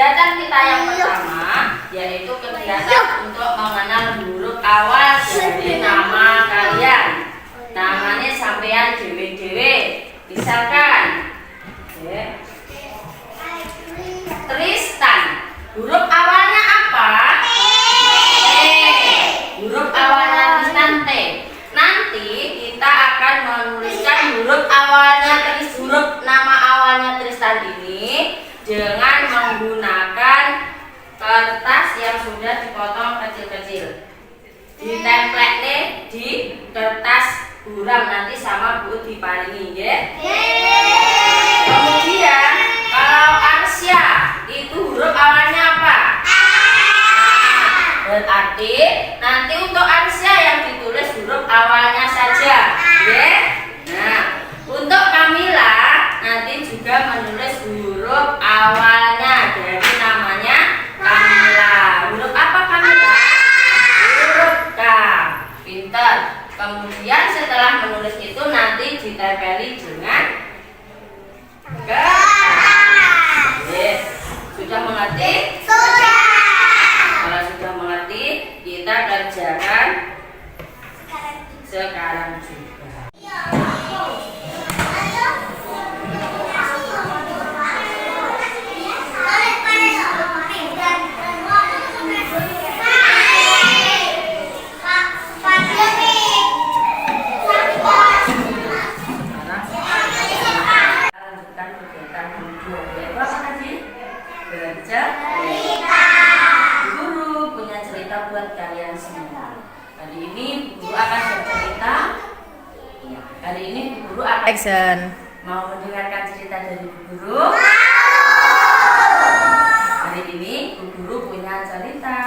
kegiatan kita yang pertama yaitu kegiatan untuk mengenal huruf awal dari nama kalian. Namanya sampean dewe-dewe. Misalkan Tristan. Huruf awalnya apa? Huruf awalnya Tristan T. Nanti kita akan menuliskan huruf nama awalnya Tristan ini dengan menggunakan kertas yang sudah dipotong kecil-kecil. Ditemplate nih di kertas buram nanti sama Bu diparingi ya. Kemudian kalau Arsya itu huruf awalnya apa? Berarti nanti untuk Arsya yang ditulis huruf awalnya saja ya. Nah, untuk Kamila nanti juga menulis huruf awalnya dari namanya Kamila. Huruf apa Kamila? Huruf K. Pintar. Kemudian setelah menulis itu nanti ditempeli dengan kertas. Sudah mengerti? Sudah. Kalau sudah mengerti, kita kerjakan sekarang juga. Guru punya cerita buat kalian semua. Hari ini guru akan bercerita. Hari ini guru akan mau mendengarkan cerita dari guru. Hari ini guru punya cerita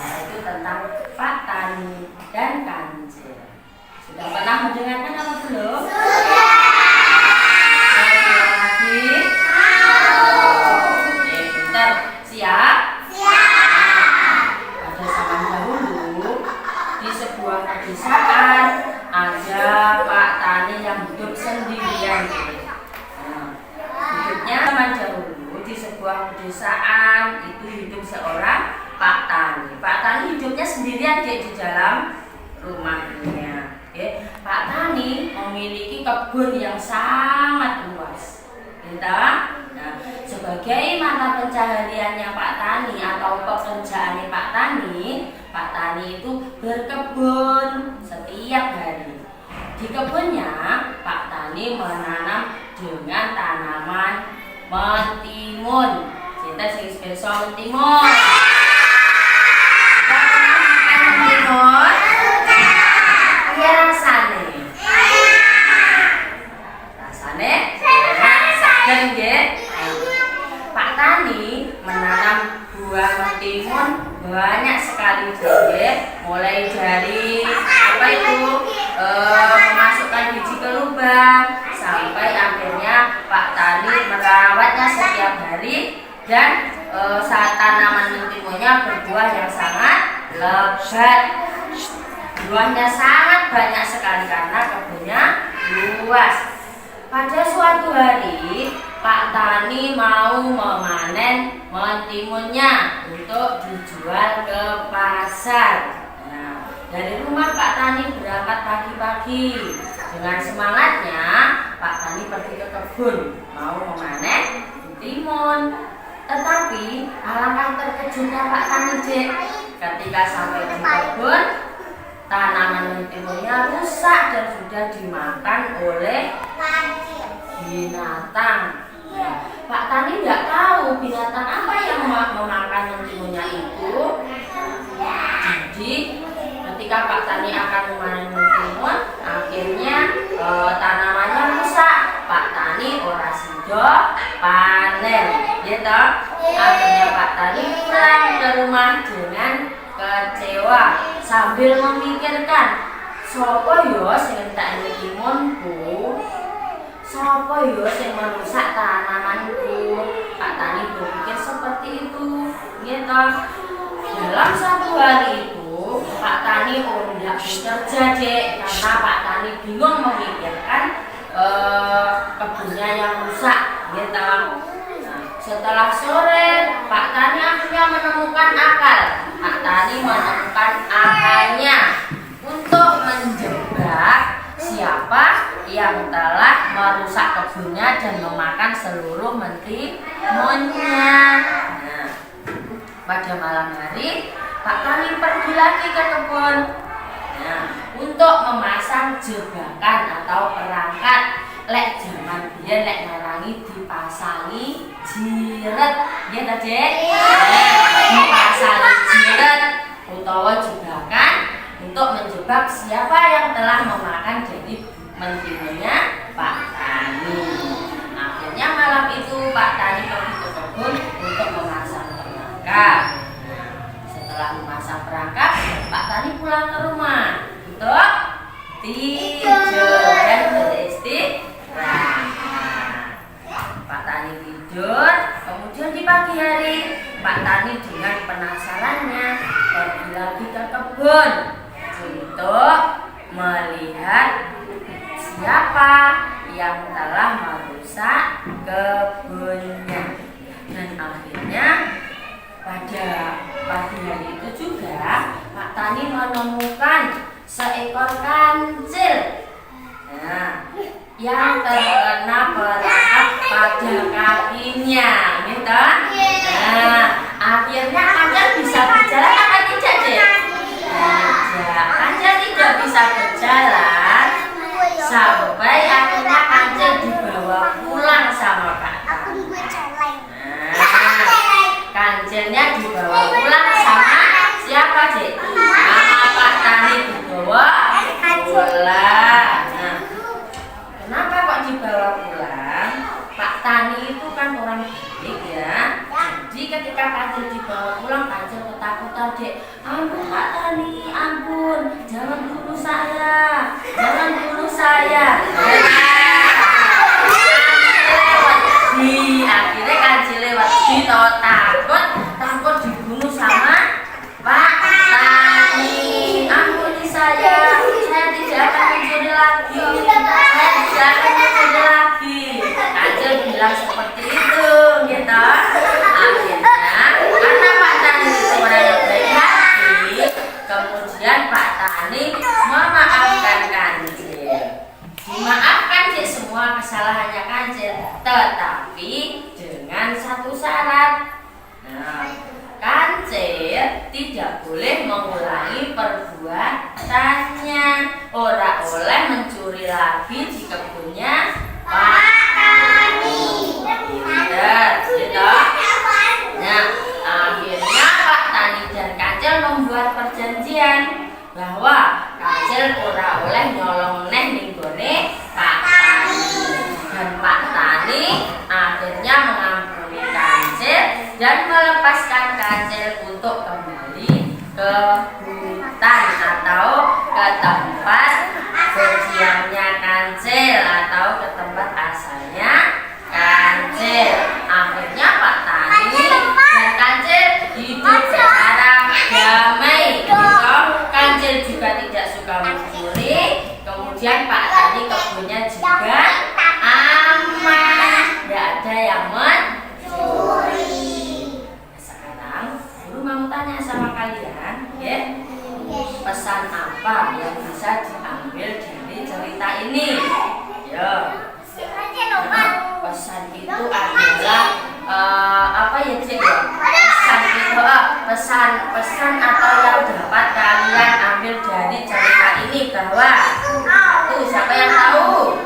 yaitu tentang Pak Tani dan Kancil. Sudah pernah mendengarkan apa belum? Siap? Siap. Pada zaman dahulu di sebuah pedesaan ada Pak Tani yang hidup sendirian. Hidupnya zaman dahulu di sebuah pedesaan itu hidup seorang Pak Tani. Pak Tani hidupnya sendirian di dalam rumahnya. Pak Tani memiliki kebun yang sangat luas. Nah, sebagai mata pencahariannya Pak Tani atau pekerjaannya Pak Tani itu berkebun setiap hari. Di kebunnya Pak Tani menanam dengan tanaman mentimun. Kita sing spesial mentimun. Kita makan mentimun. Iya rasane. Rasane seger nggih. Pak Tani menanam buah mentimun banyak sekali nggih. Mulai dari memasukkan biji ke lubang sampai akhirnya Pak Tani merawatnya setiap hari dan saat tanaman mentimunnya berbuah yang sangat lebat. Buahnya sangat banyak sekali karena kebunnya luas. Pada suatu hari Pak Tani mau memanen mentimunnya untuk dijual ke pasar. Nah, dari rumah Pak Tani berangkat pagi-pagi. Dengan semangatnya Pak Tani pergi ke kebun mau memanen mentimun. Tetapi alangkah terkejutnya Pak Tani ketika sampai di kebun, tanaman mentimunnya rusak dan sudah dimakan oleh binatang. Pak Tani tidak tahu binatang apa yang memakan mentimunnya itu. Jadi ketika Pak Tani akan memanen mentimun, akhirnya tanamannya rusak. Pak Tani ora sido panen, gitu. Akhirnya Pak Tani pulang ke rumah dengan kecewa sambil memikirkan, sapa yo sing tak mentimunku? Sapa yo sing merusak tanamanku? Pak Tani berpikir seperti itu, gitu. Dalam satu hari itu, Pak Tani tidak bekerja, karena Pak Tani bingung memikirkan kebunnya yang rusak, gitu. Nah, Setelah sore, Pak Tani akhirnya menemukan akal. Pak Tani menemukan akalnya untuk menjebak siapa yang telah merusak kebunnya dan memakan seluruh mentimunnya. Nah, pada malam hari, Pak Tani pergi lagi ke kebun. Nah, untuk memasang jebakan atau perangkat. Lek zaman biyen lek ngarangi dipasangi jiret, nggih ta, Dek? Dipasangi jiret utawa jebakan untuk menjebak siapa yang telah memakan dari mentimunnya Pak Tani. Akhirnya malam itu Pak Tani pergi ke kebun untuk memasang perangkap. Setelah memasang perangkap, Pak Tani pulang ke rumah untuk tidur dan beristirahat. Pak Tani tidur, kemudian di pagi hari Pak Tani dengan penasarannya pergi lagi ke kebun untuk melihat siapa yang telah merusak kebunnya. Dan akhirnya pada pagi hari itu juga Pak Tani menemukan seekor kancil. Nah, yang terkena perangkap pada kakinya, gitu. Nah, akhirnya kancil bisa berjalan apa tidak, Dek? Tidak, kancil tidak bisa berjalan sampai akhirnya kancil dibawa pulang sama Pak Tani. Nah, kancilnya dibawa pulang sama siapa, Dek? Sama Pak Tani dibawa pulang. Kenapa kok dibawa pulang? Pak Tani itu kan orang baik ya. Jadi ketika kancil dibawa pulang, kancil ketakutan, Dek. Ampun Pak Tani, ampun, jangan bunuh saya, jangan bunuh saya. Akhirnya kancil lewat di takut dibunuh sama Pak Tani. Ampuni saya tidak akan mencuri lagi. Kancil bilang seperti itu, gitu. Akhirnya karena Pak Tani itu orang yang baik hati, kemudian Pak Tani memaafkan kancil. Dimaafkan sih semua kesalahannya kancil, tetapi dengan satu syarat. Nah, kancil tidak boleh mengulangi perbuatannya. Ora oleh mencuri lagi di kebunnya Pak Tani. Gitu. Nah, akhirnya Pak Tani dan kancil membuat perjanjian bahwa kancil ora oleh nyolong neh ning gone Pak Tani. Dan Pak Tani akhirnya mengampuni kancil dan melepaskan kancil untuk kembali ke hutan atau ke tempat berdiamnya kancil atau ke tempat asalnya kancil. Akhirnya Pak Tani dan kancil hidup secara damai. Kancil juga tidak suka mencuri. Kemudian Pak Tani kebunnya juga aman, tidak ada yang mencuri. Sekarang guru mau tanya sama kalian, ya, pesan apa yang bisa diambil dari cerita ini? Ya, pesan itu adalah apa ya, Cik? Pesan itu pesan atau yang dapat kalian ambil dari cerita ini bahwa satu, siapa yang tahu?